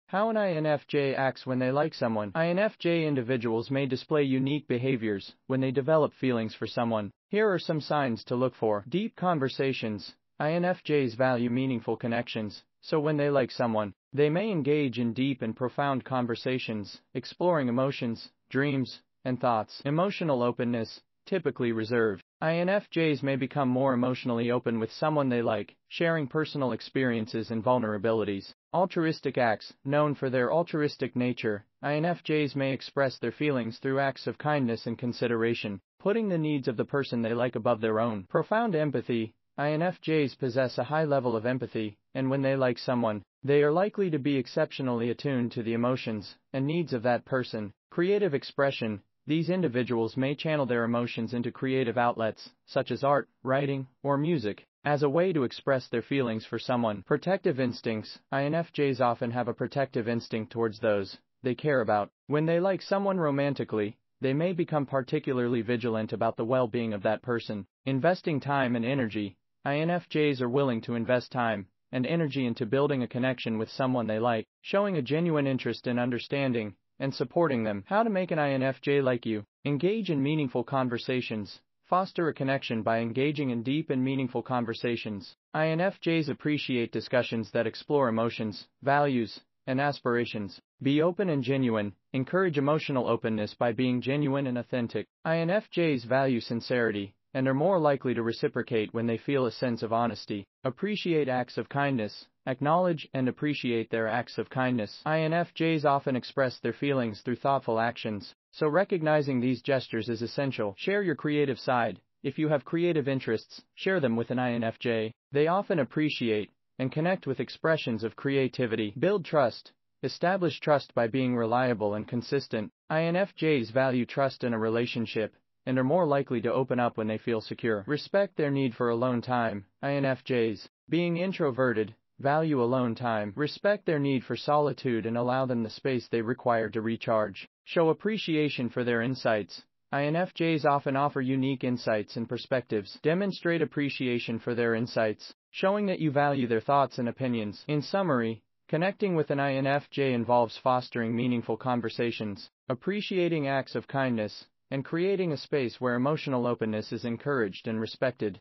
How an INFJ acts when they like someone. INFJ individuals may display unique behaviors when they develop feelings for someone. Here are some signs to look for. Deep conversations. INFJs value meaningful connections, so when they like someone, they may engage in deep and profound conversations, exploring emotions, dreams, and thoughts. Emotional openness, typically reserved. INFJs may become more emotionally open with someone they like, sharing personal experiences and vulnerabilities. Altruistic acts. Known for their altruistic nature, INFJs may express their feelings through acts of kindness and consideration, putting the needs of the person they like above their own. Profound empathy. INFJs possess a high level of empathy, and when they like someone, they are likely to be exceptionally attuned to the emotions and needs of that person. Creative expression. These individuals may channel their emotions into creative outlets, such as art, writing, or music, as a way to express their feelings for someone. Protective instincts. INFJs often have a protective instinct towards those they care about. When they like someone romantically, they may become particularly vigilant about the well-being of that person. Investing time and energy. INFJs are willing to invest time and energy into building a connection with someone they like, showing a genuine interest in understanding and supporting them. How to make an INFJ like you. Engage in meaningful conversations. Foster a connection by engaging in deep and meaningful conversations. INFJs appreciate discussions that explore emotions, values, and aspirations. Be open and genuine. Encourage emotional openness by being genuine and authentic. INFJs value sincerity and are more likely to reciprocate when they feel a sense of honesty. Appreciate acts of kindness. Acknowledge and appreciate their acts of kindness. INFJs often express their feelings through thoughtful actions, so recognizing these gestures is essential. Share your creative side. If you have creative interests, share them with an INFJ. They often appreciate and connect with expressions of creativity. Build trust. Establish trust by being reliable and consistent. INFJs value trust in a relationship and are more likely to open up when they feel secure. Respect their need for alone time. INFJs, being introverted, value alone time. Respect their need for solitude and allow them the space they require to recharge. Show appreciation for their insights. INFJs often offer unique insights and perspectives. Demonstrate appreciation for their insights, showing that you value their thoughts and opinions. In summary, connecting with an INFJ involves fostering meaningful conversations, appreciating acts of kindness, and creating a space where emotional openness is encouraged and respected.